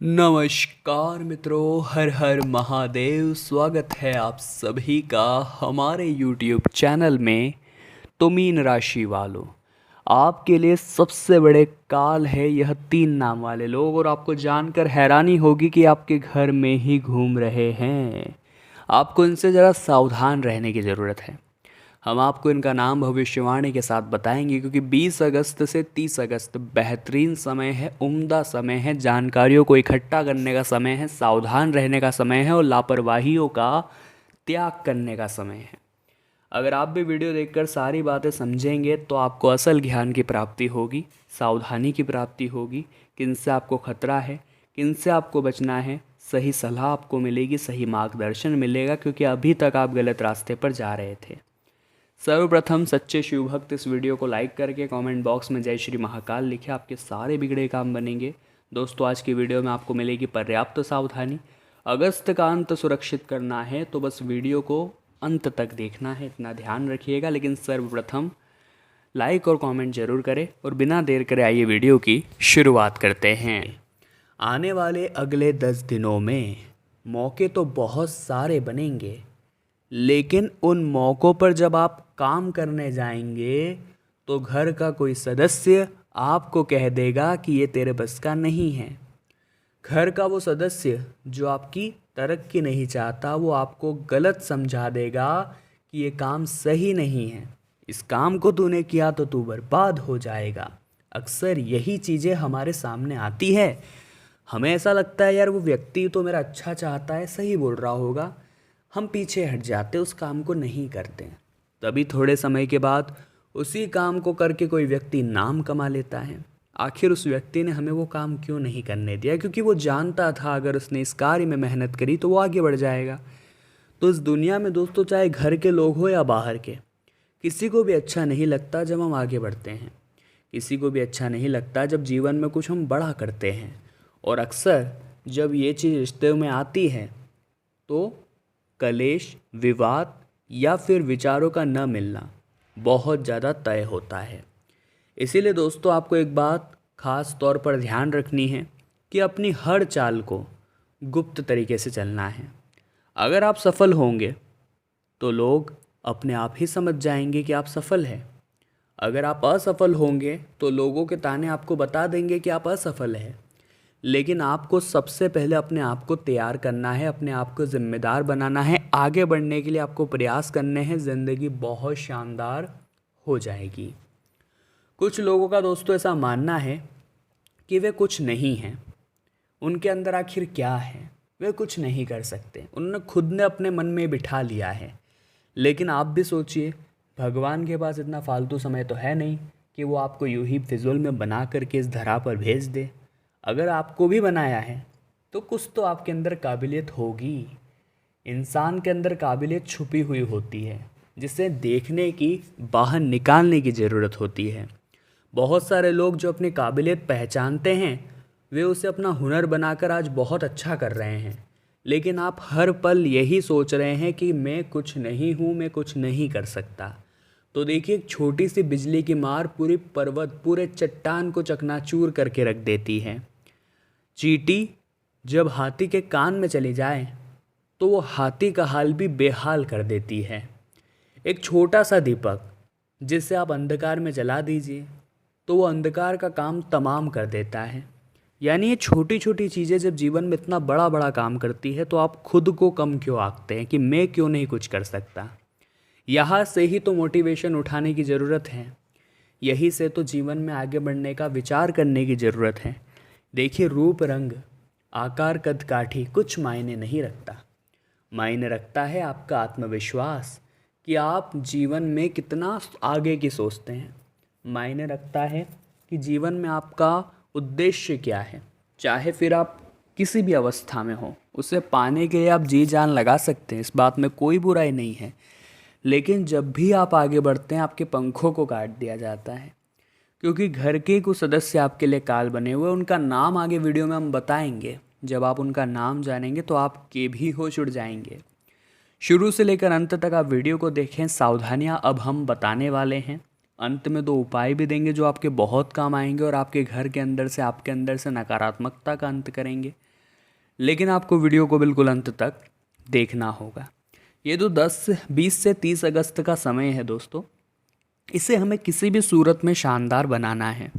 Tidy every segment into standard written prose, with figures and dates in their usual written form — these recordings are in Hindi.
नमस्कार मित्रों, हर हर महादेव। स्वागत है आप सभी का हमारे YouTube चैनल में। तो मीन राशि वालों, आपके लिए सबसे बड़े काल है यह 3 नाम वाले लोग, और आपको जानकर हैरानी होगी कि आपके घर में ही घूम रहे हैं। आपको इनसे ज़रा सावधान रहने की ज़रूरत है। हम आपको इनका नाम भविष्यवाणी के साथ बताएंगे, क्योंकि 20 अगस्त से 30 अगस्त बेहतरीन समय है, उम्दा समय है, जानकारियों को इकट्ठा करने का समय है, सावधान रहने का समय है और लापरवाहियों का त्याग करने का समय है। अगर आप भी वीडियो देखकर सारी बातें समझेंगे तो आपको असल ज्ञान की प्राप्ति होगी, सावधानी की प्राप्ति होगी, किनसे आपको खतरा है, किनसे आपको बचना है, सही सलाह आपको मिलेगी, सही मार्गदर्शन मिलेगा, क्योंकि अभी तक आप गलत रास्ते पर जा रहे थे। सर्वप्रथम सच्चे शिव भक्त इस वीडियो को लाइक करके कमेंट बॉक्स में जय श्री महाकाल लिखे, आपके सारे बिगड़े काम बनेंगे। दोस्तों, आज की वीडियो में आपको मिलेगी पर्याप्त सावधानी। अगस्त का अंत सुरक्षित करना है तो बस वीडियो को अंत तक देखना है, इतना ध्यान रखिएगा। लेकिन सर्वप्रथम लाइक और कमेंट जरूर करें, और बिना देर करे आइए वीडियो की शुरुआत करते हैं। आने वाले अगले 10 दिनों में मौके तो बहुत सारे बनेंगे, लेकिन उन मौक़ों पर जब आप काम करने जाएंगे तो घर का कोई सदस्य आपको कह देगा कि ये तेरे बस का नहीं है। घर का वो सदस्य जो आपकी तरक्की नहीं चाहता, वो आपको गलत समझा देगा कि ये काम सही नहीं है, इस काम को तूने किया तो तू बर्बाद हो जाएगा। अक्सर यही चीज़ें हमारे सामने आती है। हमें ऐसा लगता है यार वो व्यक्ति तो मेरा अच्छा चाहता है, सही बोल रहा होगा, हम पीछे हट जाते, उस काम को नहीं करते। तभी थोड़े समय के बाद उसी काम को करके कोई व्यक्ति नाम कमा लेता है। आखिर उस व्यक्ति ने हमें वो काम क्यों नहीं करने दिया? क्योंकि वो जानता था अगर उसने इस कार्य में मेहनत करी तो वो आगे बढ़ जाएगा। तो इस दुनिया में दोस्तों, चाहे घर के लोग हो या बाहर के, किसी को भी अच्छा नहीं लगता जब हम आगे बढ़ते हैं। किसी को भी अच्छा नहीं लगता जब जीवन में कुछ हम बड़ा करते हैं। और अक्सर जब ये चीज़ रिश्ते में आती है तो कलेश, विवाद या फिर विचारों का न मिलना बहुत ज़्यादा तय होता है। इसीलिए दोस्तों, आपको एक बात खास तौर पर ध्यान रखनी है कि अपनी हर चाल को गुप्त तरीके से चलना है। अगर आप सफल होंगे तो लोग अपने आप ही समझ जाएंगे कि आप सफल हैं। अगर आप असफल होंगे तो लोगों के ताने आपको बता देंगे कि आप असफल हैं। लेकिन आपको सबसे पहले अपने आप को तैयार करना है, अपने आप को जिम्मेदार बनाना है। आगे बढ़ने के लिए आपको प्रयास करने हैं, ज़िंदगी बहुत शानदार हो जाएगी। कुछ लोगों का दोस्तों ऐसा मानना है कि वे कुछ नहीं हैं। उनके अंदर आखिर क्या है? वे कुछ नहीं कर सकते, उन्होंने खुद ने अपने मन में बिठा लिया है। लेकिन आप भी सोचिए, भगवान के पास इतना फालतू समय तो है नहीं कि वो आपको यूं ही फिजूल में बना करके इस धरा पर भेज दे। अगर आपको भी बनाया है तो कुछ तो आपके अंदर काबिलियत होगी। इंसान के अंदर काबिलियत छुपी हुई होती है, जिसे देखने की, बाहर निकालने की ज़रूरत होती है। बहुत सारे लोग जो अपनी काबिलियत पहचानते हैं, वे उसे अपना हुनर बनाकर आज बहुत अच्छा कर रहे हैं। लेकिन आप हर पल यही सोच रहे हैं कि मैं कुछ नहीं हूँ, मैं कुछ नहीं कर सकता। तो देखिए, एक छोटी सी बिजली की मार पूरी पर्वत, पूरे चट्टान को चकनाचूर करके रख देती है। चींटी जब हाथी के कान में चली जाए तो वो हाथी का हाल भी बेहाल कर देती है। एक छोटा सा दीपक जिसे आप अंधकार में जला दीजिए तो वो अंधकार का काम तमाम कर देता है। यानी ये छोटी छोटी चीज़ें जब जीवन में इतना बड़ा बड़ा काम करती है तो आप खुद को कम क्यों आंकते हैं कि मैं क्यों नहीं कुछ कर सकता। यहाँ से ही तो मोटिवेशन उठाने की ज़रूरत है। यही से तो जीवन में आगे बढ़ने का विचार करने की ज़रूरत है। देखिए, रूप, रंग, आकार, कद काठी कुछ मायने नहीं रखता। मायने रखता है आपका आत्मविश्वास, कि आप जीवन में कितना आगे की सोचते हैं। मायने रखता है कि जीवन में आपका उद्देश्य क्या है। चाहे फिर आप किसी भी अवस्था में हो, उसे पाने के लिए आप जी जान लगा सकते हैं, इस बात में कोई बुराई नहीं है। लेकिन जब भी आप आगे बढ़ते हैं, आपके पंखों को काट दिया जाता है। क्योंकि घर के कुछ सदस्य आपके लिए काल बने हुए, उनका नाम आगे वीडियो में हम बताएंगे। जब आप उनका नाम जानेंगे तो आपके भी होश उड़ जाएंगे। शुरू से लेकर अंत तक आप वीडियो को देखें, सावधानियां अब हम बताने वाले हैं। अंत में दो उपाय भी देंगे जो आपके बहुत काम आएंगे और आपके घर के अंदर से, आपके अंदर से नकारात्मकता का अंत करेंगे। लेकिन आपको वीडियो को बिल्कुल अंत तक देखना होगा। ये जो 20 से 30 अगस्त का समय है दोस्तों, इसे हमें किसी भी सूरत में शानदार बनाना है।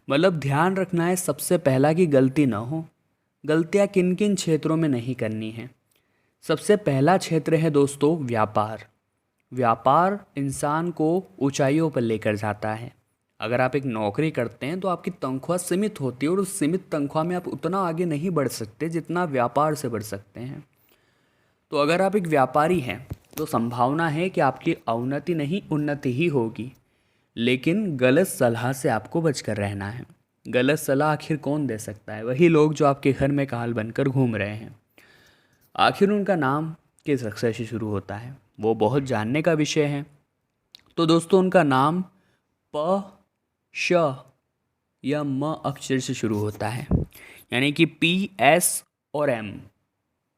मतलब ध्यान रखना है सबसे पहला कि गलती ना हो। गलतियाँ किन किन क्षेत्रों में नहीं करनी है। सबसे पहला क्षेत्र है दोस्तों व्यापार। व्यापार इंसान को ऊंचाइयों पर लेकर जाता है। अगर आप एक नौकरी करते हैं तो आपकी तनख्वाह सीमित होती है और उस सीमित तनख्वाह में आप उतना आगे नहीं बढ़ सकते जितना व्यापार से बढ़ सकते हैं। तो अगर आप एक व्यापारी हैं तो संभावना है कि आपकी अवनति नहीं उन्नति ही होगी। लेकिन गलत सलाह से आपको बचकर रहना है। गलत सलाह आखिर कौन दे सकता है? वही लोग जो आपके घर में काल बनकर घूम रहे हैं। आखिर उनका नाम किस अक्षर से शुरू होता है? वो बहुत जानने का विषय है। तो दोस्तों उनका नाम प, श या म अक्षर से शुरू होता है। यानी कि P, S और M,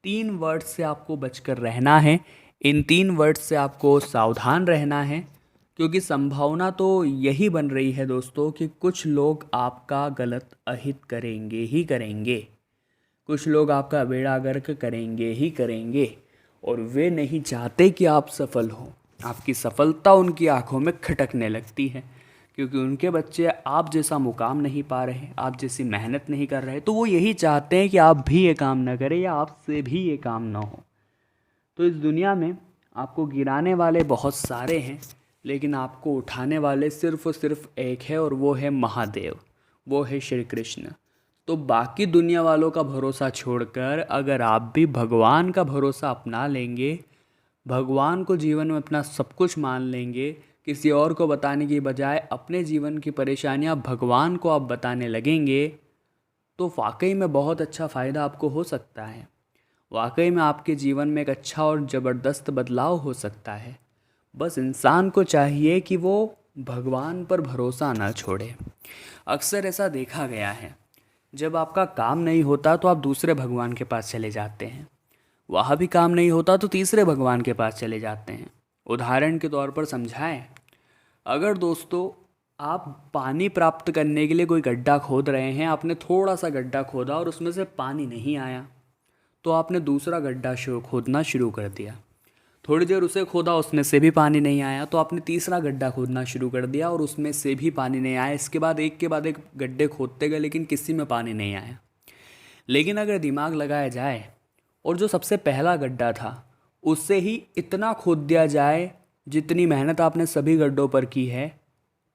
3 वर्ड से आपको बचकर रहना है। इन 3 वर्ड से आपको सावधान रहना है, क्योंकि संभावना तो यही बन रही है दोस्तों कि कुछ लोग आपका गलत अहित करेंगे ही करेंगे। कुछ लोग आपका बेड़ा गर्क करेंगे ही करेंगे और वे नहीं चाहते कि आप सफल हो। आपकी सफलता उनकी आंखों में खटकने लगती है, क्योंकि उनके बच्चे आप जैसा मुकाम नहीं पा रहे, आप जैसी मेहनत नहीं कर रहे, तो वो यही चाहते हैं कि आप भी ये काम ना करें या आपसे भी ये काम ना हो। तो इस दुनिया में आपको गिराने वाले बहुत सारे हैं, लेकिन आपको उठाने वाले सिर्फ और सिर्फ एक है और वो है महादेव, वो है श्री कृष्ण। तो बाकी दुनिया वालों का भरोसा छोड़कर अगर आप भी भगवान का भरोसा अपना लेंगे, भगवान को जीवन में अपना सब कुछ मान लेंगे, किसी और को बताने की बजाय अपने जीवन की परेशानियां भगवान को आप बताने लगेंगे, तो वाकई में बहुत अच्छा फ़ायदा आपको हो सकता है। वाकई में आपके जीवन में एक अच्छा और ज़बरदस्त बदलाव हो सकता है। बस इंसान को चाहिए कि वो भगवान पर भरोसा ना छोड़े। अक्सर ऐसा देखा गया है, जब आपका काम नहीं होता तो आप दूसरे भगवान के पास चले जाते हैं, वहाँ भी काम नहीं होता तो तीसरे भगवान के पास चले जाते हैं। उदाहरण के तौर पर समझाएं, अगर दोस्तों आप पानी प्राप्त करने के लिए कोई गड्ढा खोद रहे हैं, आपने थोड़ा सा गड्ढा खोदा और उसमें से पानी नहीं आया, तो आपने दूसरा गड्ढा खोदना शुरू कर दिया। थोड़ी देर उसे खोदा, उसमें से भी पानी नहीं आया, तो आपने तीसरा गड्ढा खोदना शुरू कर दिया और उसमें से भी पानी नहीं आया। इसके बाद एक के बाद एक गड्ढे खोदते गए, लेकिन किसी में पानी नहीं आया। लेकिन अगर दिमाग लगाया जाए और जो सबसे पहला गड्ढा था उससे ही इतना खोद दिया जाए जितनी मेहनत आपने सभी गड्ढों पर की है,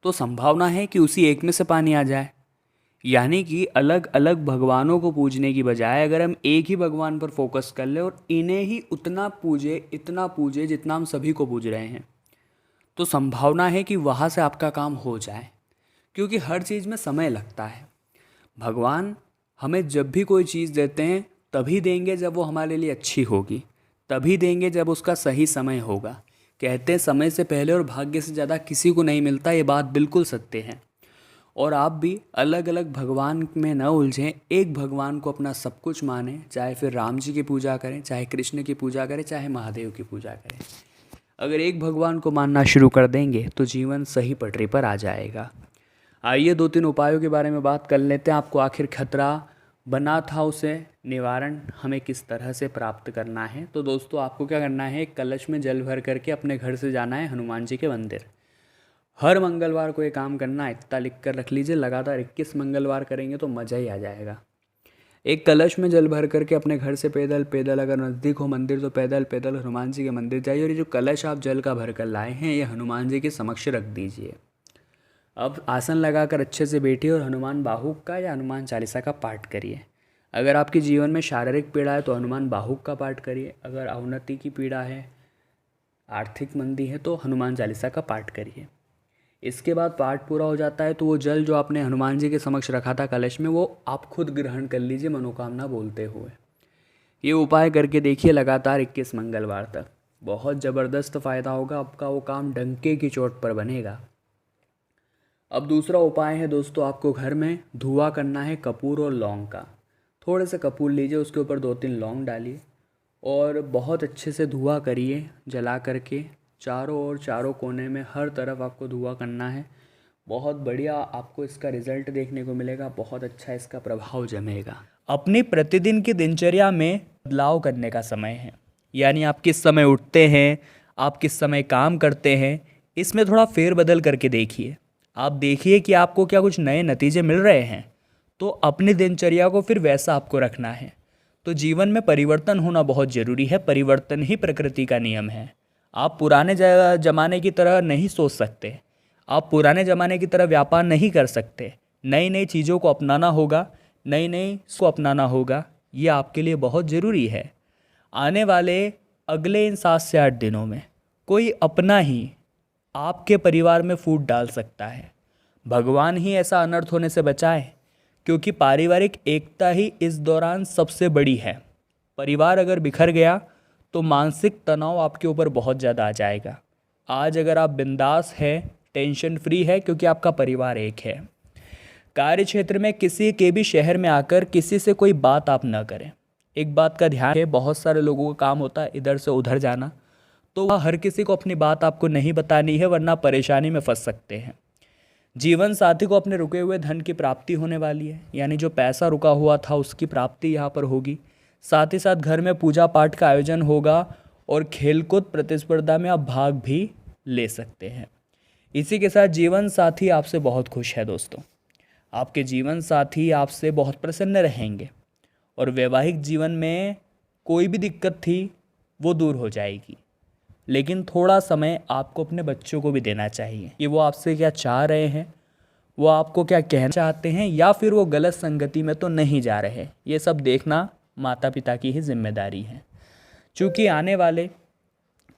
तो संभावना है कि उसी एक में से पानी आ जाए। यानी कि अलग अलग भगवानों को पूजने की बजाय अगर हम एक ही भगवान पर फोकस कर ले और इन्हें ही उतना पूजे जितना हम सभी को पूज रहे हैं, तो संभावना है कि वहाँ से आपका काम हो जाए। क्योंकि हर चीज़ में समय लगता है। भगवान हमें जब भी कोई चीज़ देते हैं तभी देंगे जब वो हमारे लिए अच्छी होगी, तभी देंगे जब उसका सही समय होगा। कहते हैं समय से पहले और भाग्य से ज़्यादा किसी को नहीं मिलता, ये बात बिल्कुल सत्य है। और आप भी अलग अलग भगवान में न उलझें, एक भगवान को अपना सब कुछ मानें। चाहे फिर राम जी की पूजा करें, चाहे कृष्ण की पूजा करें, चाहे महादेव की पूजा करें। अगर एक भगवान को मानना शुरू कर देंगे तो जीवन सही पटरी पर आ जाएगा। आइए 2-3 उपायों के बारे में बात कर लेते हैं। आपको आखिर खतरा बना था, उसे निवारण हमें किस तरह से प्राप्त करना है। तो दोस्तों आपको क्या करना है, एक कलश में जल भर करके अपने घर से जाना है हनुमान जी के मंदिर। हर मंगलवार को ये काम करना है, इतना लिख कर रख लीजिए। लगातार 21 मंगलवार करेंगे तो मज़ा ही आ जाएगा। एक कलश में जल भर करके अपने घर से पैदल पैदल, अगर नज़दीक हो मंदिर तो पैदल पैदल हनुमान जी के मंदिर जाइए और ये जो कलश आप जल का भर कर लाए हैं ये हनुमान जी के समक्ष रख दीजिए। अब आसन लगाकर अच्छे से बैठिए और हनुमान बाहुक का या हनुमान चालीसा का पाठ करिए। अगर आपके जीवन में शारीरिक पीड़ा है तो हनुमान बाहुक का पाठ करिए। अगर अवनति की पीड़ा है, आर्थिक मंदी है, तो हनुमान चालीसा का पाठ करिए। इसके बाद पाठ पूरा हो जाता है तो वो जल जो आपने हनुमान जी के समक्ष रखा था कलश में, वो आप खुद ग्रहण कर लीजिए मनोकामना बोलते हुए। ये उपाय करके देखिए लगातार 21 मंगलवार तक, बहुत ज़बरदस्त फ़ायदा होगा। आपका वो काम डंके की चोट पर बनेगा। अब दूसरा उपाय है दोस्तों, आपको घर में धुआं करना है कपूर और लौंग का। थोड़े से कपूर लीजिए, उसके ऊपर 2-3 लौंग डालिए और बहुत अच्छे से धुआं करिए जला करके। चारों ओर, चारों कोने में, हर तरफ आपको धुआं करना है। बहुत बढ़िया आपको इसका रिजल्ट देखने को मिलेगा, बहुत अच्छा इसका प्रभाव जमेगा। अपनी प्रतिदिन की दिनचर्या में बदलाव करने का समय है, यानी आप किस समय उठते हैं, आप किस समय काम करते हैं, इसमें थोड़ा फेरबदल करके देखिए। आप देखिए कि आपको क्या कुछ नए नतीजे मिल रहे हैं, तो अपनी दिनचर्या को फिर वैसा आपको रखना है। तो जीवन में परिवर्तन होना बहुत ज़रूरी है, परिवर्तन ही प्रकृति का नियम है। आप पुराने ज़माने की तरह नहीं सोच सकते, आप पुराने ज़माने की तरह व्यापार नहीं कर सकते। नई नई चीज़ों को अपनाना होगा, नई नई को अपनाना होगा, ये आपके लिए बहुत ज़रूरी है। आने वाले अगले इन 7 से 8 दिनों में कोई अपना ही आपके परिवार में फूट डाल सकता है। भगवान ही ऐसा अनर्थ होने से बचाए, क्योंकि पारिवारिक एकता ही इस दौरान सबसे बड़ी है। परिवार अगर बिखर गया तो मानसिक तनाव आपके ऊपर बहुत ज़्यादा आ जाएगा। आज अगर आप बिंदास हैं, टेंशन फ्री है, क्योंकि आपका परिवार एक है। कार्य क्षेत्र में किसी के भी शहर में आकर किसी से कोई बात आप ना करें। एक बात का ध्यान है, बहुत सारे लोगों का काम होता है इधर से उधर जाना, तो वह हर किसी को अपनी बात आपको नहीं बतानी है, वरना परेशानी में फंस सकते हैं। जीवन साथी को अपने रुके हुए धन की प्राप्ति होने वाली है, यानी जो पैसा रुका हुआ था उसकी प्राप्ति यहाँ पर होगी। साथ ही साथ घर में पूजा पाठ का आयोजन होगा और खेलकूद प्रतिस्पर्धा में आप भाग भी ले सकते हैं। इसी के साथ जीवन साथी आपसे बहुत खुश है दोस्तों। आपके जीवन साथी आपसे बहुत प्रसन्न रहेंगे और वैवाहिक जीवन में कोई भी दिक्कत थी वो दूर हो जाएगी। लेकिन थोड़ा समय आपको अपने बच्चों को भी देना चाहिए कि वो आपसे क्या चाह रहे हैं, वो आपको क्या कहना चाहते हैं, या फिर वो गलत संगति में तो नहीं जा रहे। ये सब देखना माता पिता की ही जिम्मेदारी है। चूँकि आने वाले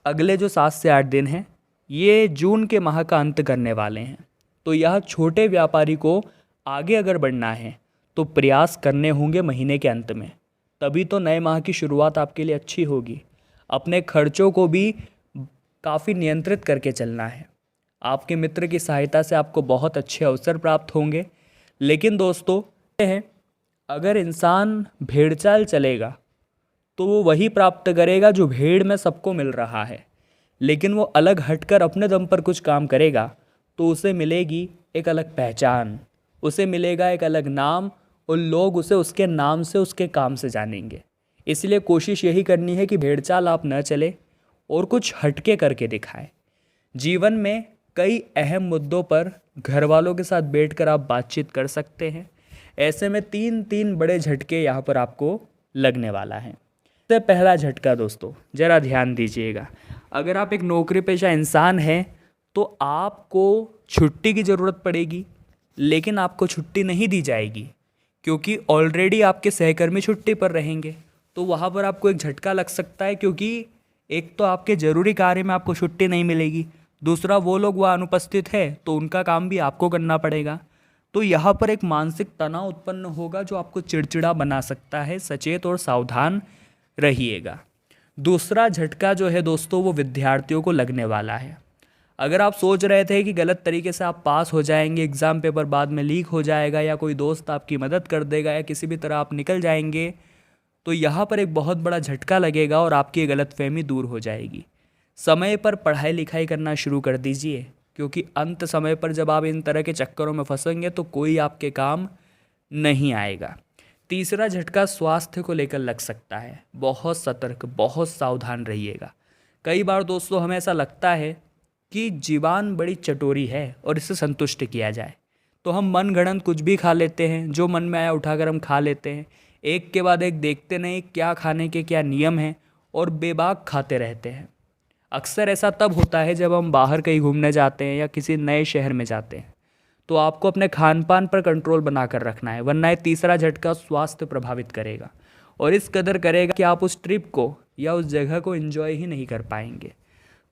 अगले जो 7 से 8 दिन हैं, ये जून के माह का अंत करने वाले हैं, तो यह छोटे व्यापारी को आगे अगर बढ़ना है तो प्रयास करने होंगे महीने के अंत में, तभी तो नए माह की शुरुआत आपके लिए अच्छी होगी। अपने खर्चों को भी काफ़ी नियंत्रित करके चलना है। आपके मित्र की सहायता से आपको बहुत अच्छे अवसर प्राप्त होंगे। लेकिन दोस्तों हैं, अगर इंसान भेड़चाल चलेगा तो वो वही प्राप्त करेगा जो भीड़ में सबको मिल रहा है। लेकिन वो अलग हटकर अपने दम पर कुछ काम करेगा तो उसे मिलेगी एक अलग पहचान, उसे मिलेगा एक अलग नाम, और लोग उसे उसके नाम से, उसके काम से जानेंगे। इसलिए कोशिश यही करनी है कि भेड़चाल आप न चले और कुछ हटके करके दिखाएं। जीवन में कई अहम मुद्दों पर घर वालों के साथ बैठकर आप बातचीत कर सकते हैं। ऐसे में 3 बड़े झटके यहाँ पर आपको लगने वाला है। सबसे पहला झटका दोस्तों, ज़रा ध्यान दीजिएगा। अगर आप एक नौकरी पेशा इंसान हैं तो आपको छुट्टी की ज़रूरत पड़ेगी, लेकिन आपको छुट्टी नहीं दी जाएगी, क्योंकि ऑलरेडी आपके सहकर्मी छुट्टी पर रहेंगे। तो वहाँ पर आपको एक झटका लग सकता है, क्योंकि एक तो आपके ज़रूरी कार्य में आपको छुट्टी नहीं मिलेगी, दूसरा वो लोग वहाँ अनुपस्थित है तो उनका काम भी आपको करना पड़ेगा। तो यहाँ पर एक मानसिक तनाव उत्पन्न होगा जो आपको चिड़चिड़ा बना सकता है। सचेत और सावधान रहिएगा। दूसरा झटका जो है दोस्तों, वो विद्यार्थियों को लगने वाला है। अगर आप सोच रहे थे कि गलत तरीके से आप पास हो जाएंगे, एग्ज़ाम पेपर बाद में लीक हो जाएगा, या कोई दोस्त आपकी मदद कर देगा, या किसी भी तरह आप निकल जाएंगे, तो यहाँ पर एक बहुत बड़ा झटका लगेगा और आपकी गलतफहमी दूर हो जाएगी। समय पर पढ़ाई लिखाई करना शुरू कर दीजिए, क्योंकि अंत समय पर जब आप इन तरह के चक्करों में फंसेंगे तो कोई आपके काम नहीं आएगा। तीसरा झटका स्वास्थ्य को लेकर लग सकता है। बहुत सतर्क, बहुत सावधान रहिएगा। कई बार दोस्तों हमें ऐसा लगता है कि जीवान बड़ी चटोरी है और इसे संतुष्ट किया जाए, तो हम मनगढ़ंत कुछ भी खा लेते हैं, जो मन में आया उठाकर हम खा लेते हैं। एक के बाद एक देखते नहीं क्या खाने के क्या नियम हैं और बेबाक खाते रहते हैं। अक्सर ऐसा तब होता है जब हम बाहर कहीं घूमने जाते हैं या किसी नए शहर में जाते हैं, तो आपको अपने खान पान पर कंट्रोल बना कर रखना है, वरना ये तीसरा झटका स्वास्थ्य प्रभावित करेगा और इस कदर करेगा कि आप उस ट्रिप को या उस जगह को एंजॉय ही नहीं कर पाएंगे।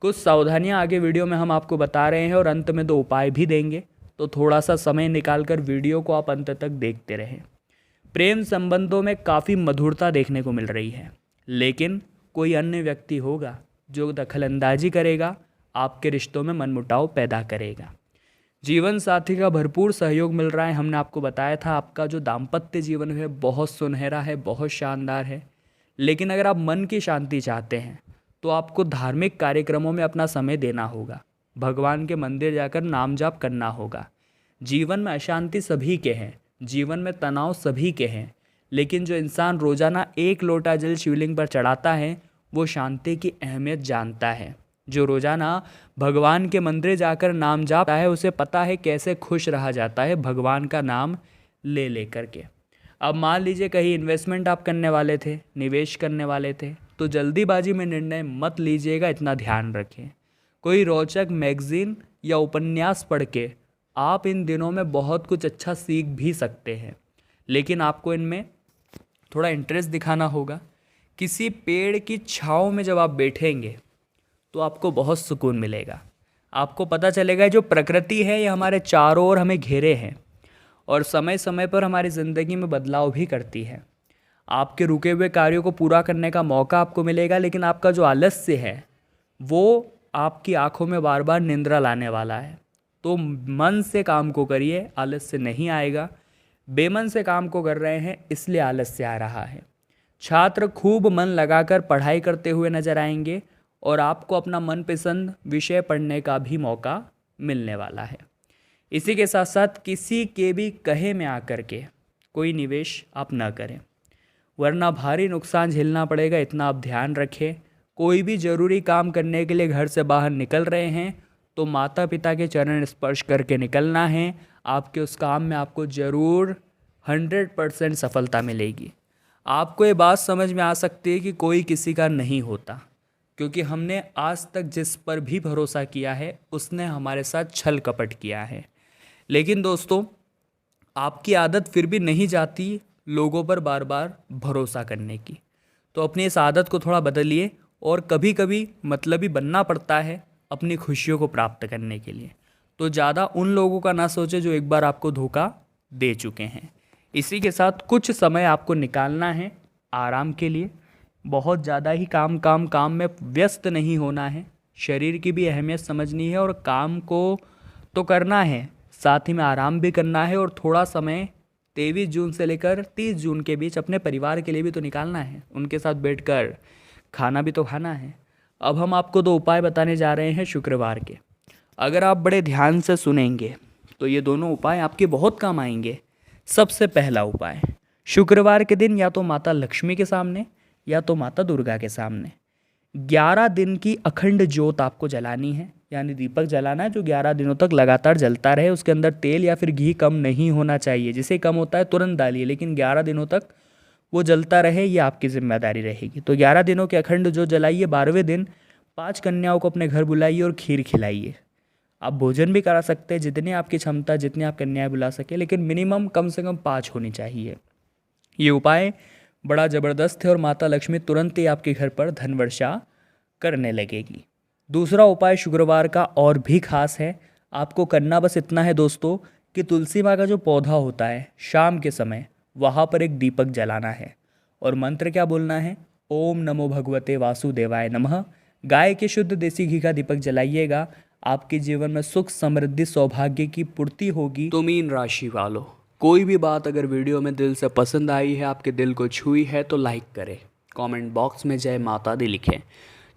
कुछ सावधानियां आगे वीडियो में हम आपको बता रहे हैं और अंत में 2 उपाय भी देंगे, तो थोड़ा सा समय निकाल कर वीडियो को आप अंत तक देखते रहें। प्रेम संबंधों में काफ़ी मधुरता देखने को मिल रही है, लेकिन कोई अन्य व्यक्ति होगा जो दखलंदाजी करेगा, आपके रिश्तों में मनमुटाव पैदा करेगा। जीवन साथी का भरपूर सहयोग मिल रहा है। हमने आपको बताया था आपका जो दाम्पत्य जीवन है बहुत सुनहरा है, बहुत शानदार है। लेकिन अगर आप मन की शांति चाहते हैं तो आपको धार्मिक कार्यक्रमों में अपना समय देना होगा, भगवान के मंदिर जाकर नाम जाप करना होगा। जीवन में अशांति सभी के हैं, जीवन में तनाव सभी के हैं, लेकिन जो इंसान रोजाना 1 लोटा जल शिवलिंग पर चढ़ाता है वो शांति की अहमियत जानता है। जो रोजाना भगवान के मंदिर जाकर नाम जापता है उसे पता है कैसे खुश रहा जाता है भगवान का नाम ले ले करके। अब मान लीजिए कहीं इन्वेस्टमेंट आप करने वाले थे, निवेश करने वाले थे, तो जल्दीबाजी में निर्णय मत लीजिएगा, इतना ध्यान रखें। कोई रोचक मैगजीन या उपन्यास पढ़ के आप इन दिनों में बहुत कुछ अच्छा सीख भी सकते हैं, लेकिन आपको इनमें थोड़ा इंटरेस्ट दिखाना होगा। किसी पेड़ की छाँव में जब आप बैठेंगे तो आपको बहुत सुकून मिलेगा। आपको पता चलेगा जो प्रकृति है ये हमारे चारों ओर हमें घेरे हैं और समय समय पर हमारी ज़िंदगी में बदलाव भी करती है। आपके रुके हुए कार्यों को पूरा करने का मौका आपको मिलेगा, लेकिन आपका जो आलस्य है वो आपकी आंखों में बार बार निंद्रा लाने वाला है। तो मन से काम को करिए, आलस्य नहीं आएगा। बेमन से काम को कर रहे हैं इसलिए आलस्य आ रहा है। छात्र खूब मन लगाकर पढ़ाई करते हुए नजर आएंगे और आपको अपना मनपसंद विषय पढ़ने का भी मौका मिलने वाला है। इसी के साथ साथ किसी के भी कहे में आकर के कोई निवेश आप न करें, वरना भारी नुकसान झेलना पड़ेगा, इतना आप ध्यान रखें। कोई भी ज़रूरी काम करने के लिए घर से बाहर निकल रहे हैं तो माता पिता के चरण स्पर्श करके निकलना है। आपके उस काम में आपको ज़रूर 100% सफलता मिलेगी। आपको ये बात समझ में आ सकती है कि कोई किसी का नहीं होता, क्योंकि हमने आज तक जिस पर भी भरोसा किया है उसने हमारे साथ छल कपट किया है। लेकिन दोस्तों, आपकी आदत फिर भी नहीं जाती लोगों पर बार बार भरोसा करने की, तो अपनी इस आदत को थोड़ा बदलिए। और कभी कभी मतलबी बनना पड़ता है अपनी खुशियों को प्राप्त करने के लिए, तो ज़्यादा उन लोगों का ना सोचें जो एक बार आपको धोखा दे चुके हैं। इसी के साथ कुछ समय आपको निकालना है आराम के लिए। बहुत ज़्यादा ही काम में व्यस्त नहीं होना है। शरीर की भी अहमियत समझनी है और काम को तो करना है, साथ ही में आराम भी करना है। और थोड़ा समय 23 जून से लेकर 30 जून के बीच अपने परिवार के लिए भी तो निकालना है। उनके साथ बैठकर खाना भी तो खाना है। अब हम आपको 2 उपाय बताने जा रहे हैं शुक्रवार के। अगर आप बड़े ध्यान से सुनेंगे तो ये दोनों उपाय आपके बहुत काम आएंगे। सबसे पहला उपाय, शुक्रवार के दिन या तो माता लक्ष्मी के सामने या तो माता दुर्गा के सामने 11 दिन की अखंड ज्योत आपको जलानी है, यानी दीपक जलाना है जो 11 दिनों तक लगातार जलता रहे। उसके अंदर तेल या फिर घी कम नहीं होना चाहिए, जिसे कम होता है तुरंत डालिए, लेकिन 11 दिनों तक वो जलता रहे, ये आपकी जिम्मेदारी रहेगी। तो 11 दिनों के अखंड ज्योत जलाइए। 12वें दिन 5 कन्याओं को अपने घर बुलाइए और खीर खिलाइए। आप भोजन भी करा सकते हैं, जितनी आपकी क्षमता, जितनी आप कन्याएं बुला सके, लेकिन मिनिमम कम से कम 5 होनी चाहिए। ये उपाय बड़ा ज़बरदस्त है और माता लक्ष्मी तुरंत ही आपके घर पर धन वर्षा करने लगेगी। दूसरा उपाय शुक्रवार का और भी खास है। आपको करना बस इतना है दोस्तों कि तुलसी माँ का जो पौधा होता है शाम के समय वहाँ पर एक दीपक जलाना है और मंत्र क्या बोलना है, ओम नमो भगवते वासुदेवाय नमः। गाय के शुद्ध देसी घी का दीपक जलाइएगा। आपके जीवन में सुख, समृद्धि, सौभाग्य की पूर्ति होगी। तो मीन राशि वालों, कोई भी बात अगर वीडियो में दिल से पसंद आई है, आपके दिल को छुई है, तो लाइक करें, कमेंट बॉक्स में जय माता दी लिखें,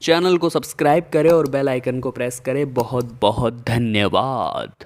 चैनल को सब्सक्राइब करें और बेल आइकन को प्रेस करें। बहुत बहुत धन्यवाद।